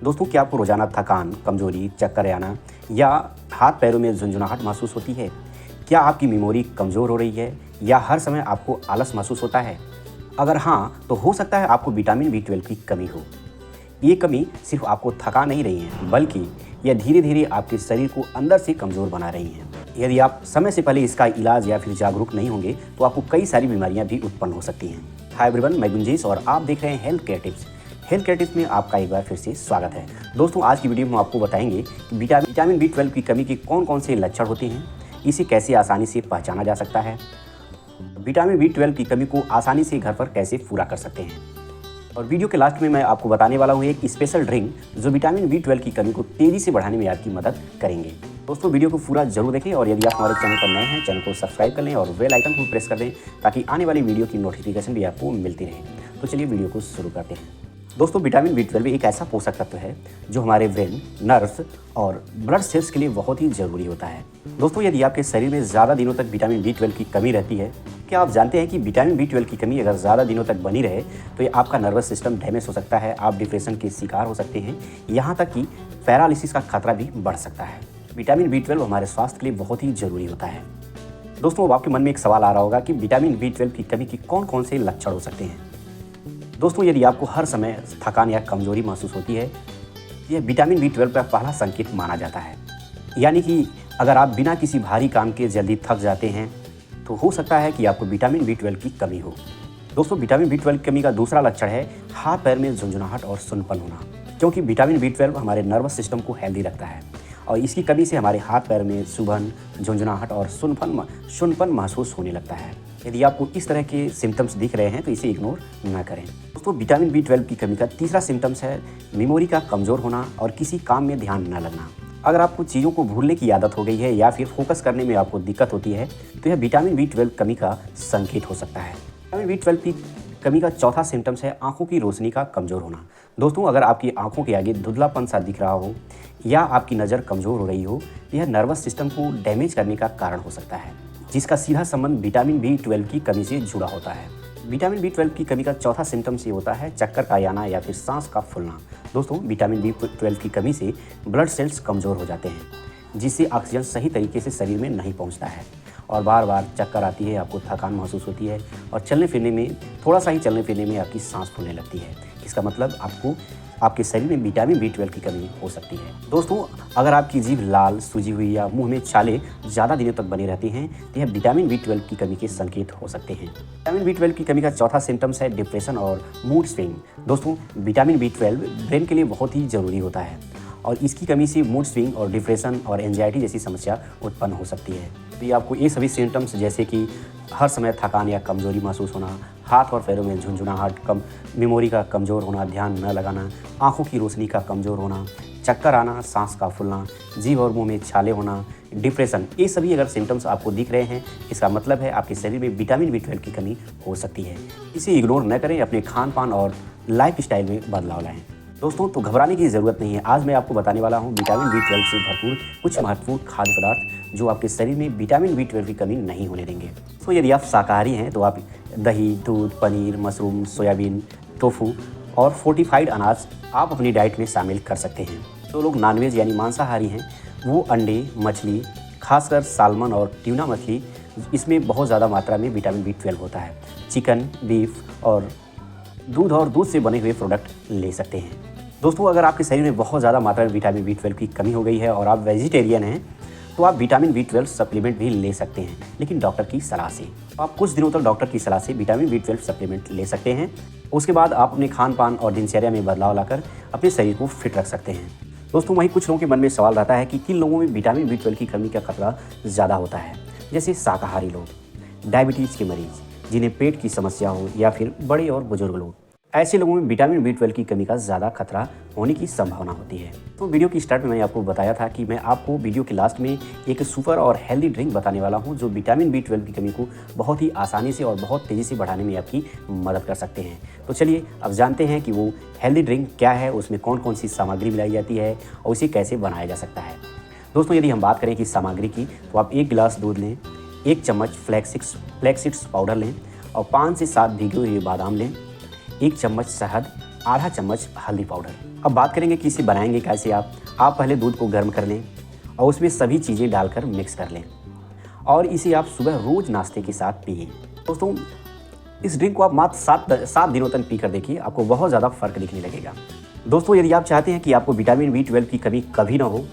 दोस्तों, क्या आपको रोजाना थकान, कमजोरी, चक्कर आना या हाथ पैरों में झुंझुनाहट महसूस होती है? क्या आपकी मेमोरी कमज़ोर हो रही है या हर समय आपको आलस महसूस होता है? अगर हाँ, तो हो सकता है आपको विटामिन बी 12 की कमी हो। ये कमी सिर्फ आपको थका नहीं रही है, बल्कि यह धीरे धीरे आपके शरीर को अंदर से कमज़ोर बना रही है। यदि आप समय से पहले इसका इलाज या फिर जागरूक नहीं होंगे तो आपको कई सारी बीमारियां भी उत्पन्न हो सकती हैं। हाय एवरीवन, मैं गुंजेश और आप देख रहे हैं health care tips. Health care tips में आपका एक बार फिर से स्वागत है। दोस्तों, आज की वीडियो में हम आपको बताएंगे कि विटामिन बी 12 की कमी के कौन कौन से लक्षण होते हैं, इसे कैसे आसानी से पहचाना जा सकता है, विटामिन बी 12 की कमी को आसानी से घर पर कैसे पूरा कर सकते हैं, और वीडियो के लास्ट में मैं आपको बताने वाला हूँ एक स्पेशल ड्रिंक जो विटामिन बी 12 की कमी को तेज़ी से बढ़ाने में आपकी मदद करेंगे। दोस्तों, वीडियो को पूरा जरूर देखें और यदि आप हमारे चैनल पर नए हैं, चैनल को सब्सक्राइब कर लें और बेल आइकन को प्रेस कर दें ताकि आने वाली वीडियो की नोटिफिकेशन भी आपको मिलती रहे। तो चलिए वीडियो को शुरू करते हैं। दोस्तों, विटामिन बी 12 एक ऐसा पोषक तत्व है जो हमारे ब्रेन, नर्व्स और ब्लड सेल्स के लिए बहुत ही ज़रूरी होता है। दोस्तों, यदि आपके शरीर में ज़्यादा दिनों तक विटामिन बी 12 की कमी रहती है, क्या आप जानते हैं कि विटामिन बी 12 की कमी अगर ज़्यादा दिनों तक बनी रहे तो ये आपका नर्वस सिस्टम डैमेज हो सकता है, आप डिप्रेशन के शिकार हो सकते हैं, यहाँ तक कि पैरालिसिस का खतरा भी बढ़ सकता है। विटामिन बी 12 हमारे स्वास्थ्य के लिए बहुत ही ज़रूरी होता है। दोस्तों, अब आपके मन में एक सवाल आ रहा होगा कि विटामिन बी 12 की कमी के कौन कौन से लक्षण हो सकते हैं। दोस्तों, यदि आपको हर समय थकान या कमजोरी महसूस होती है, यह विटामिन बी 12 का पहला संकेत माना जाता है। यानी कि अगर आप बिना किसी भारी काम के जल्दी थक जाते हैं तो हो सकता है कि आपको विटामिन बी 12 की कमी हो। दोस्तों, विटामिन बी 12 की कमी का दूसरा लक्षण है हाथ पैर में झुंझुनाहट और सुन्नपन होना, क्योंकि विटामिन बी 12 हमारे नर्वस सिस्टम को हेल्दी रखता है और इसकी कमी से हमारे हाथ पैर में सुबन, झुंझुनाहट और सुन्नपन महसूस होने लगता है। यदि आपको इस तरह के सिम्टम्स दिख रहे हैं तो इसे इग्नोर न करें। दोस्तों, विटामिन बी 12 की कमी का तीसरा सिम्टम्स है मेमोरी का कमज़ोर होना और किसी काम में ध्यान न लगना। अगर आपको चीज़ों को भूलने की आदत हो गई है या फिर फोकस करने में आपको दिक्कत होती है तो यह विटामिन बी 12 कमी का संकेत हो सकता है। विटामिन बी 12 की कमी का चौथा सिम्टम्स है आंखों की रोशनी का कमज़ोर होना। दोस्तों, अगर आपकी आंखों के आगे धुंधलापन सा दिख रहा हो या आपकी नज़र कमज़ोर हो रही हो, यह नर्वस सिस्टम को डैमेज करने का कारण हो सकता है, जिसका सीधा संबंध विटामिन बी 12 की कमी से जुड़ा होता है। विटामिन बी 12 की कमी का चौथा सिम्टम्स ये होता है चक्कर का आना या फिर सांस का फूलना। दोस्तों, विटामिन बी 12 की कमी से ब्लड सेल्स कमज़ोर हो जाते हैं, जिससे ऑक्सीजन सही तरीके से शरीर में नहीं पहुंचता है और बार बार चक्कर आती है, आपको थकान महसूस होती है और चलने फिरने में, थोड़ा सा ही चलने फिरने में आपकी सांस फूलने लगती है। इसका मतलब आपके शरीर में विटामिन बी 12 की कमी हो सकती है। दोस्तों, अगर आपकी जीभ लाल, सूजी हुई या मुंह में छाले ज़्यादा दिनों तक बनी रहती हैं तो यह विटामिन बी 12 की कमी के संकेत हो सकते हैं। विटामिन बी 12 की कमी का चौथा सिम्टम्स है डिप्रेशन और मूड स्विंग। दोस्तों, विटामिन बी 12 ब्रेन के लिए बहुत ही ज़रूरी होता है और इसकी कमी से मूड स्विंग और डिप्रेशन और एंजाइटी जैसी समस्या उत्पन्न हो सकती है। तो ये आपको ये सभी सिम्टम्स जैसे कि हर समय थकान या कमजोरी महसूस होना, हाथ और पैरों में झुंझुनाहट, मेमोरी का कमज़ोर होना, ध्यान न लगाना, आंखों की रोशनी का कमज़ोर होना, चक्कर आना, सांस का फूलना, जीभ और मुंह में छाले होना, डिप्रेशन, ये सभी अगर सिम्टम्स आपको दिख रहे हैं, इसका मतलब है आपके शरीर में विटामिन बी 12 की कमी हो सकती है। इसे इग्नोर न करें, अपने खान पान और लाइफ स्टाइल में बदलाव लाएँ। दोस्तों, तो घबराने की ज़रूरत नहीं है। आज मैं आपको बताने वाला हूँ विटामिन बी 12 से भरपूर कुछ महत्वपूर्ण खाद्य पदार्थ जो आपके शरीर में विटामिन बी 12 की कमी नहीं होने देंगे। तो यदि आप शाकाहारी हैं तो आप दही, दूध, पनीर, मशरूम, सोयाबीन, टोफू और फोर्टिफाइड अनाज आप अपनी डाइट में शामिल कर सकते हैं। जो लोग नॉनवेज यानी मांसाहारी हैं वो अंडे, मछली, खासकर सालमन और ट्यूना मछली, इसमें बहुत ज़्यादा मात्रा में विटामिन बी 12 होता है। चिकन, बीफ और दूध से बने हुए प्रोडक्ट ले सकते हैं। दोस्तों, अगर आपके शरीर में बहुत ज़्यादा मात्रा में विटामिन बी 12 की कमी हो गई है और आप वेजिटेरियन हैं तो आप विटामिन बी 12 सप्लीमेंट भी ले सकते हैं, लेकिन डॉक्टर की सलाह से। आप कुछ दिनों तक डॉक्टर की सलाह से विटामिन बी 12 सप्लीमेंट ले सकते हैं। उसके बाद आप अपने खान पान और दिनचर्या में बदलाव लाकर अपने शरीर को फिट रख सकते हैं। दोस्तों, वहीं कुछ लोगों के मन में सवाल रहता है कि किन लोगों में विटामिन बी 12 की कमी का खतरा ज़्यादा होता है, जैसे शाकाहारी लोग, डायबिटीज़ के मरीज, जिन्हें पेट की समस्या हो या फिर बड़े और बुजुर्ग लोग। ऐसे लोगों में विटामिन बी 12 की कमी का ज़्यादा खतरा होने की संभावना होती है। तो वीडियो की स्टार्ट में मैंने आपको बताया था कि मैं आपको वीडियो के लास्ट में एक सुपर और हेल्दी ड्रिंक बताने वाला हूं जो विटामिन बी 12 की कमी को बहुत ही आसानी से और बहुत तेज़ी से बढ़ाने में आपकी मदद कर सकते हैं। तो चलिए अब जानते हैं कि वो हेल्दी ड्रिंक क्या है, उसमें कौन कौन सी सामग्री मिलाई जाती है और उसे कैसे बनाया जा सकता है। दोस्तों, यदि हम बात करें कि सामग्री की, तो आप 1 गिलास दूध लें, 1 चम्मच फ्लैक्स पाउडर लें और 5 से 7 भीगे हुए बादाम लें, 1 चम्मच शहद, आधा चम्मच हल्दी पाउडर। अब बात करेंगे कि इसे बनाएंगे कैसे। आप पहले दूध को गर्म कर लें और उसमें सभी चीज़ें डालकर मिक्स कर लें और इसे आप सुबह रोज़ नाश्ते के साथ पिए। दोस्तों, इस ड्रिंक को आप मात्र 7 दिनों तक पी कर देखिए, आपको बहुत ज़्यादा फ़र्क दिखने लगेगा। दोस्तों, यदि आप चाहते हैं कि आपको विटामिन B12 की कमी कभी ना हो,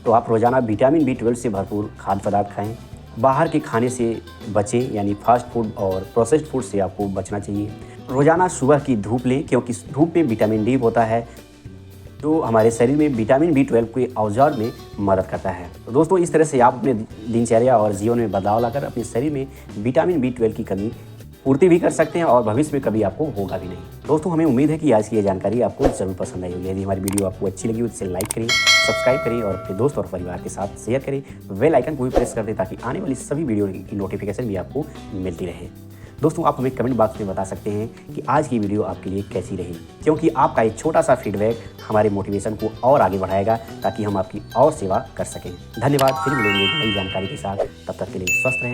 तो आप रोज़ाना विटामिन B12 से भरपूर खाद्य पदार्थ खाएँ। बाहर के खाने से बचें, यानी फास्ट फूड और प्रोसेस्ड फूड से आपको बचना चाहिए। रोज़ाना सुबह की धूप लें, क्योंकि धूप में विटामिन D होता है जो हमारे शरीर में विटामिन B12 के अवजार में मदद करता है। तो दोस्तों, इस तरह से आप अपने दिनचर्या और जीवन में बदलाव लाकर अपने शरीर में विटामिन B12 की कमी पूर्ति भी कर सकते हैं और भविष्य में कभी आपको होगा भी नहीं। दोस्तों, हमें उम्मीद है कि आज की ये जानकारी आपको ज़रूर पसंद आई होगी। यदि हमारी वीडियो आपको अच्छी लगी हो तो इसे लाइक करें, सब्सक्राइब करें और अपने दोस्त और परिवार के साथ शेयर करें। बेल आइकन को भी प्रेस कर दें ताकि आने वाली सभी वीडियो की नोटिफिकेशन भी आपको मिलती रहे। दोस्तों, आप हमें कमेंट बॉक्स में बता सकते हैं कि आज की वीडियो आपके लिए कैसी रही, क्योंकि आपका एक छोटा सा फीडबैक हमारे मोटिवेशन को और आगे बढ़ाएगा ताकि हम आपकी और सेवा कर सकें। धन्यवाद। फिर मिलेंगे नई जानकारी के साथ, तब तक के लिए स्वस्थ रहें।